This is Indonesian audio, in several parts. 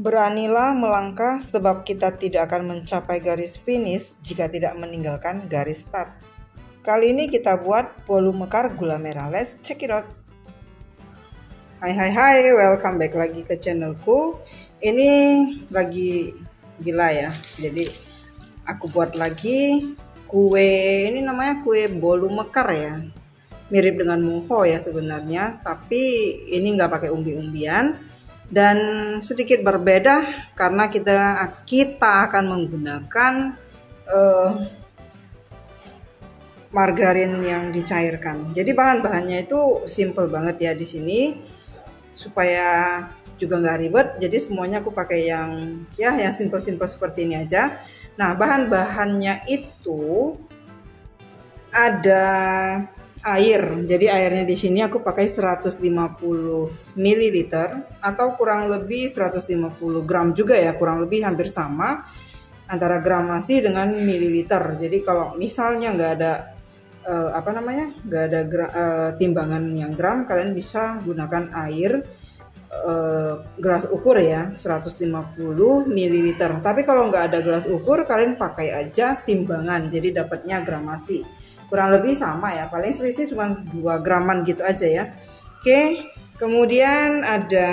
Beranilah melangkah sebab kita tidak akan mencapai garis finish jika tidak meninggalkan garis start. Kali ini kita buat bolu mekar gula merah. Let's check it out. Hai, welcome back lagi ke channelku. Ini lagi gila ya. Jadi aku buat lagi kue, ini namanya kue bolu mekar ya. Mirip dengan moho ya sebenarnya, tapi ini nggak pakai umbi-umbian. Dan sedikit berbeda karena kita akan menggunakan margarin yang dicairkan. Jadi bahan-bahannya itu simple banget ya di sini, supaya juga nggak ribet. Jadi semuanya aku pakai yang simple-simple seperti ini aja. Nah, bahan-bahannya itu ada air. Jadi airnya di sini aku pakai 150 ml atau kurang lebih 150 gram juga ya, kurang lebih hampir sama antara gramasi dengan mililiter. Jadi kalau misalnya nggak ada timbangan yang gram, kalian bisa gunakan air gelas ukur ya, 150 ml. Tapi kalau nggak ada gelas ukur, kalian pakai aja timbangan, jadi dapatnya gramasi. Kurang lebih sama ya, paling selisih cuma 2 graman gitu aja ya. Oke, kemudian ada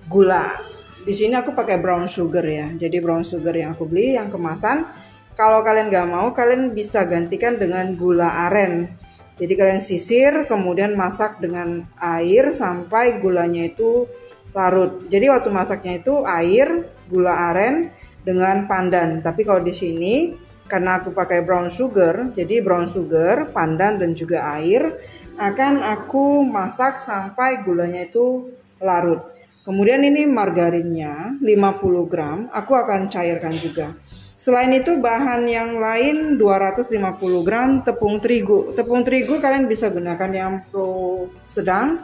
gula. Di sini aku pakai brown sugar ya, jadi brown sugar yang aku beli yang kemasan. Kalau kalian nggak mau, kalian bisa gantikan dengan gula aren. Jadi kalian sisir, kemudian masak dengan air sampai gulanya itu larut. Jadi waktu masaknya itu air, gula aren dengan pandan. Tapi kalau di sini karena aku pakai brown sugar, jadi brown sugar, pandan dan juga air akan aku masak sampai gulanya itu larut. Kemudian ini margarinnya 50 gram, aku akan cairkan juga. Selain itu bahan yang lain 250 gram tepung terigu. Tepung terigu kalian bisa gunakan yang pro sedang,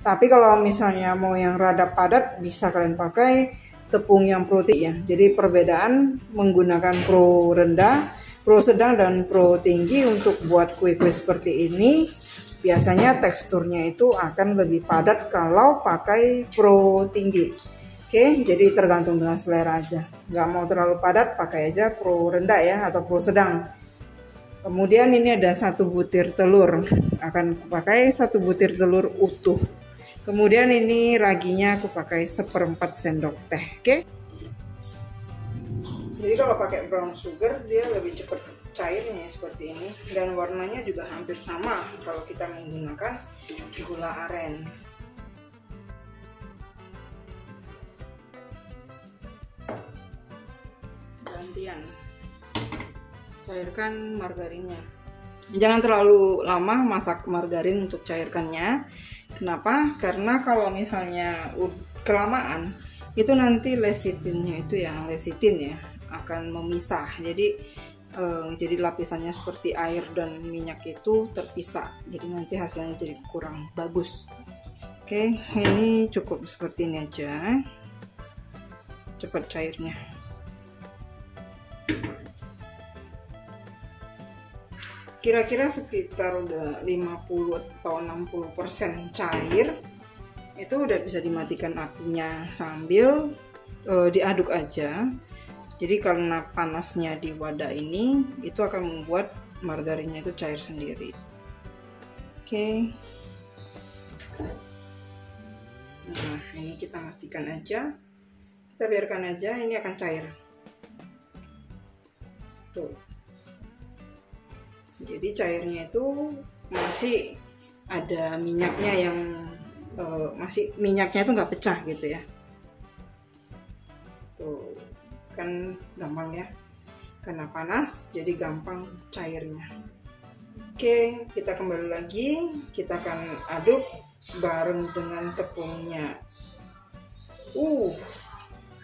tapi kalau misalnya mau yang rada padat bisa kalian pakai tepung yang pro tinggi ya. Jadi perbedaan menggunakan pro rendah, pro sedang dan pro tinggi untuk buat kue-kue seperti ini, biasanya teksturnya itu akan lebih padat kalau pakai pro tinggi. Oke, jadi tergantung dengan selera aja. Nggak mau terlalu padat, pakai aja pro rendah ya, atau pro sedang. Kemudian ini ada 1 butir telur, akan aku pakai 1 butir telur utuh. Kemudian ini raginya aku pakai 1/4 sendok teh. Oke. Jadi kalau pakai brown sugar dia lebih cepat cairnya seperti ini, dan warnanya juga hampir sama kalau kita menggunakan gula aren. Gantian cairkan margarinnya. Jangan terlalu lama masak margarin untuk cairkannya. Kenapa? Karena kalau misalnya kelamaan itu nanti lecitinnya itu yang lecitin ya akan memisah. Jadi lapisannya seperti air dan minyak itu terpisah. Jadi nanti hasilnya jadi kurang bagus. Oke, ini cukup seperti ini aja. Cepat cairnya. Kira-kira sekitar udah 50 atau 60% cair. Itu udah bisa dimatikan apinya sambil diaduk aja. Jadi karena panasnya di wadah ini itu akan membuat margarinnya itu cair sendiri. Oke. Nah, ini kita matikan aja. Kita biarkan aja, ini akan cair. Tuh. Jadi cairnya itu masih ada minyaknya yang minyaknya itu nggak pecah gitu ya. Tuh kan gampang ya, karena panas jadi gampang cairnya. Oke, kita kembali lagi, kita akan aduk bareng dengan tepungnya.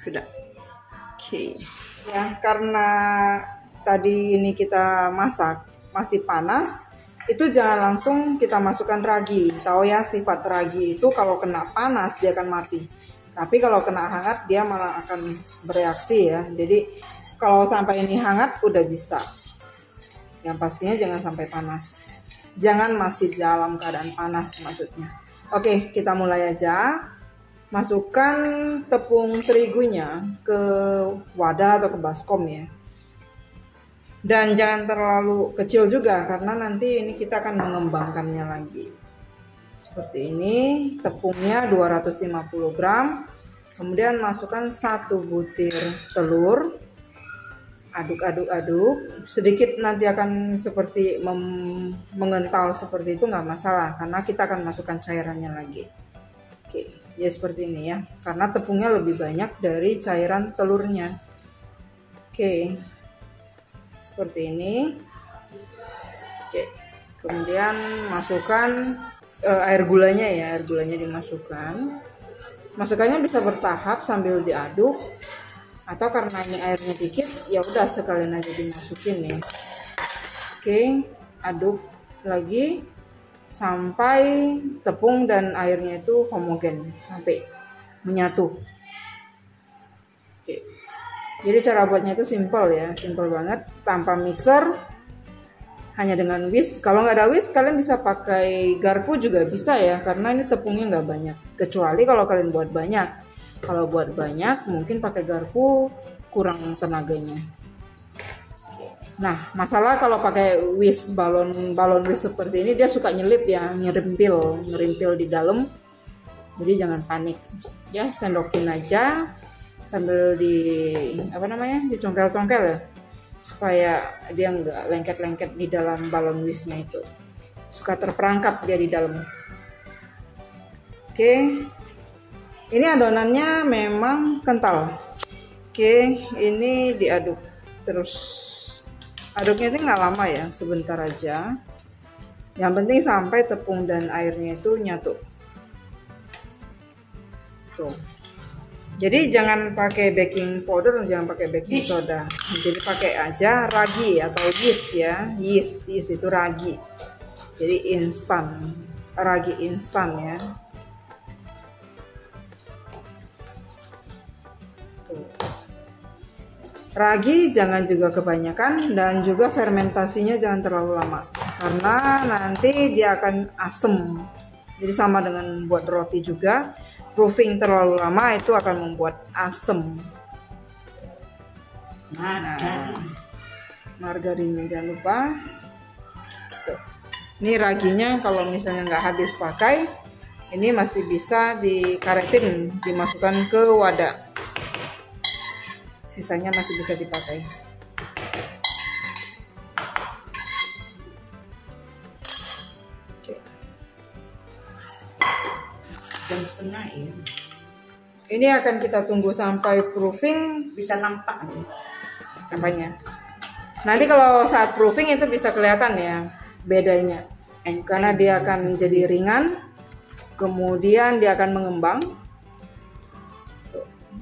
Sudah. Oke. Ya, karena tadi ini kita masak masih panas, itu jangan langsung kita masukkan ragi. Tahu ya sifat ragi itu kalau kena panas dia akan mati. Tapi kalau kena hangat dia malah akan bereaksi ya. Jadi kalau sampai ini hangat udah bisa. Yang pastinya jangan sampai panas. Jangan masih dalam keadaan panas maksudnya. Oke, kita mulai aja. masukkan tepung terigunya ke wadah atau ke baskom ya. Dan jangan terlalu kecil juga karena nanti ini kita akan mengembangkannya lagi. Seperti ini, tepungnya 250 gram. Kemudian masukkan 1 butir telur. Aduk-aduk-aduk. Sedikit nanti akan seperti mengental seperti itu, nggak masalah karena kita akan masukkan cairannya lagi. Oke, ya seperti ini ya. Karena tepungnya lebih banyak dari cairan telurnya. Oke. Seperti ini. Oke. Kemudian masukkan air gulanya ya, air gulanya dimasukkan. Masukkannya bisa bertahap sambil diaduk, atau karena ini airnya dikit ya udah sekalian aja dimasukin ya. Oke, aduk lagi sampai tepung dan airnya itu homogen, sampai menyatu. Oke. Jadi cara buatnya itu simple ya, simple banget, tanpa mixer, hanya dengan whisk. Kalau nggak ada whisk, kalian bisa pakai garpu juga bisa ya, karena ini tepungnya nggak banyak. Kecuali kalau kalian buat banyak. Kalau buat banyak, mungkin pakai garpu kurang tenaganya. Nah, masalah kalau pakai whisk, balon whisk seperti ini, dia suka nyelip ya, ngerimpil di dalam. Jadi jangan panik. Ya, sendokin aja sambil dicongkel-congkel ya, supaya dia nggak lengket-lengket di dalam balon whisknya itu. Suka terperangkap dia di dalam. Oke, ini adonannya memang kental. Oke, ini diaduk terus. Aduknya itu nggak lama ya, sebentar aja. Yang penting sampai tepung dan airnya itu nyatu. Tuh. Jadi jangan pakai baking powder, jangan pakai baking soda. Jadi pakai aja ragi atau yeast ya. Yeast itu ragi. Jadi instan, ragi instan ya. Tuh. Ragi jangan juga kebanyakan dan juga fermentasinya jangan terlalu lama. Karena nanti dia akan asem. Jadi sama dengan buat roti juga. Proofing terlalu lama itu akan membuat asem. Nah, margarinnya jangan lupa. Tuh. Ini raginya kalau misalnya nggak habis pakai, ini masih bisa dikaretin, dimasukkan ke wadah. Sisanya masih bisa dipakai. Jam setengah ya. Ini akan kita tunggu sampai proofing, Bisa nampak apanya. Nanti kalau saat proofing itu bisa kelihatan ya bedanya. Karena dia akan jadi ringan, kemudian dia akan mengembang.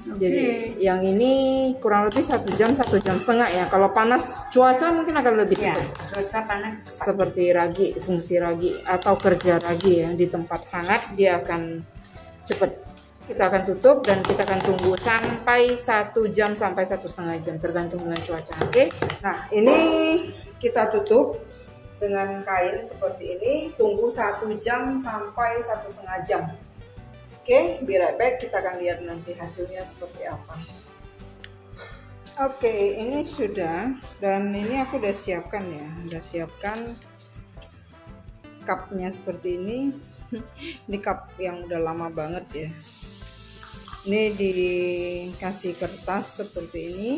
Jadi yang ini kurang lebih 1 jam, 1,5 jam ya. Kalau panas cuaca mungkin akan lebih cepat. Cuaca panas Seperti ragi, fungsi ragi atau kerja ragi ya, di tempat hangat dia akan cepat. Kita akan tutup dan kita akan tunggu sampai 1 jam sampai 1,5 jam tergantung dengan cuaca. Oke. Nah, ini kita tutup dengan kain seperti ini, tunggu 1 jam sampai 1,5 jam. Oke, be right back, kita akan lihat nanti hasilnya seperti apa. Oke, ini sudah, dan ini aku udah siapkan ya, udah siapkan cupnya seperti ini. Ini cup yang udah lama banget ya. Ini dikasih kertas seperti ini.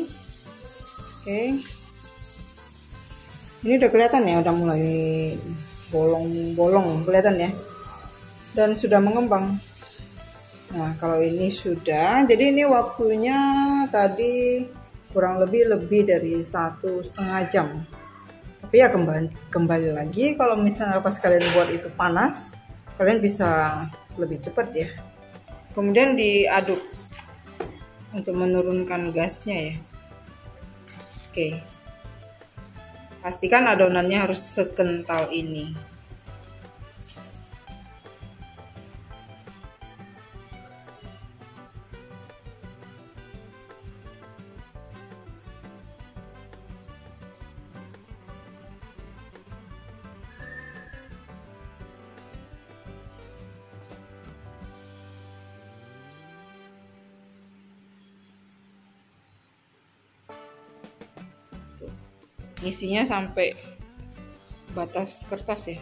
Oke, ini udah kelihatan ya, udah mulai bolong-bolong kelihatan ya, dan sudah mengembang. Nah, kalau ini sudah, jadi ini waktunya tadi kurang lebih dari 1,5 jam. Tapi ya kembali lagi, kalau misalnya pas kalian buat itu panas, kalian bisa lebih cepat ya. Kemudian diaduk untuk menurunkan gasnya ya. Oke, pastikan adonannya harus sekental ini. ngisinya sampai batas kertas ya.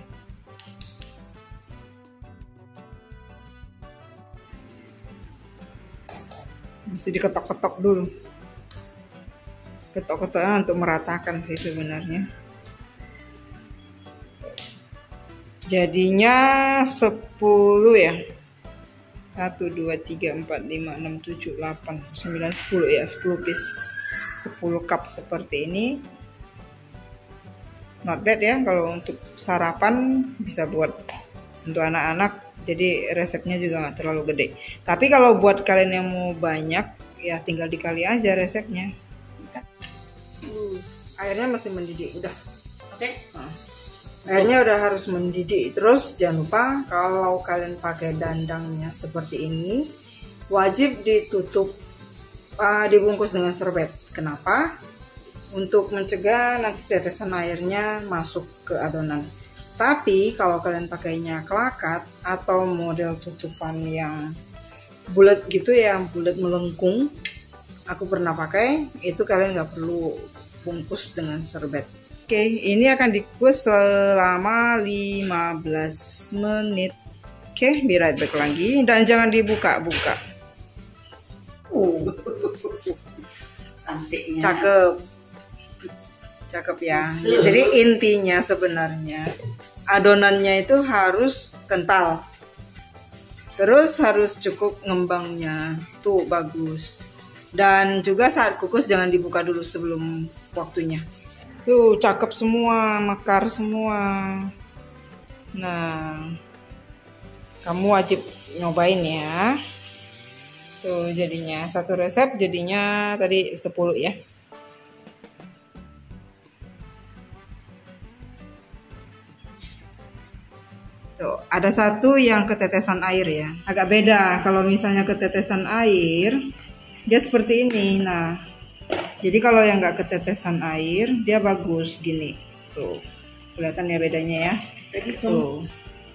Mesti diketok-ketok dulu. Ketok-ketoknya untuk meratakan sih sebenarnya. Jadinya 10 ya. 1, 2, 3, 4, 5, 6, 7, 8, 9, 10 ya. 10 piece, 10 cup seperti ini. Not bad ya, kalau untuk sarapan bisa buat untuk anak-anak. Jadi resepnya juga nggak terlalu gede. Tapi kalau buat kalian yang mau banyak, ya tinggal dikali aja resepnya. Airnya masih mendidih, udah. Oke. Nah, airnya udah harus mendidih. Terus jangan lupa kalau kalian pakai dandangnya seperti ini, wajib ditutup, dibungkus dengan serbet. Kenapa? Untuk mencegah nanti tetesan airnya masuk ke adonan. Tapi kalau kalian pakainya kelakat atau model tutupan yang bulat gitu ya, bulat melengkung, aku pernah pakai, itu kalian nggak perlu bungkus dengan serbet. Oke, ini akan dikukus selama 15 menit. Oke, be right back lagi, dan jangan dibuka-buka. Cantiknya. Cakep ya. Jadi intinya sebenarnya adonannya itu harus kental. Terus harus cukup ngembangnya. Tuh bagus. Dan juga saat kukus jangan dibuka dulu sebelum waktunya. Tuh cakep semua, mekar semua. Nah, kamu wajib nyobain ya. Tuh jadinya satu resep jadinya tadi 10 ya. Tuh, ada satu yang ketetesan air ya. Agak beda kalau misalnya ketetesan air, dia seperti ini. Nah, jadi kalau yang nggak ketetesan air, dia bagus gini. Tuh, kelihatan ya bedanya ya. Tuh.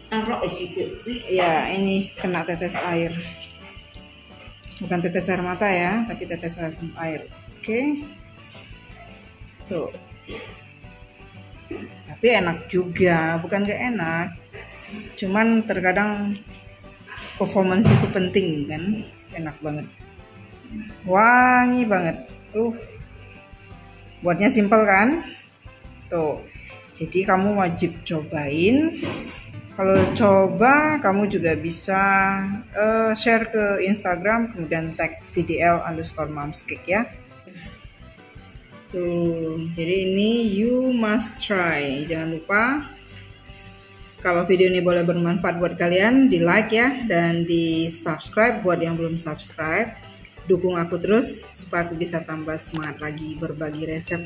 Taruh di situ sih. Ya, ini kena tetes air. Bukan tetes air mata ya, tapi tetes air. Oke. Tuh. Tapi enak juga, bukan gak enak. Cuman terkadang performance itu penting kan. Enak banget. Wangi banget. Buatnya simple kan? Tuh. Jadi kamu wajib cobain. Kalau coba, kamu juga bisa share ke Instagram, kemudian tag VDL_momscake ya. Tuh, jadi ini you must try. Jangan lupa, kalau video ini boleh bermanfaat buat kalian, di like ya, dan di subscribe buat yang belum subscribe. Dukung aku terus supaya aku bisa tambah semangat lagi berbagi resep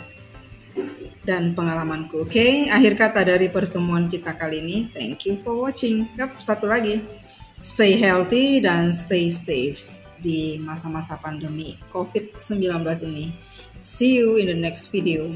dan pengalamanku. Oke, akhir kata dari pertemuan kita kali ini. Thank you for watching. Yap, satu lagi. Stay healthy dan stay safe di masa-masa pandemi COVID-19 ini. See you in the next video.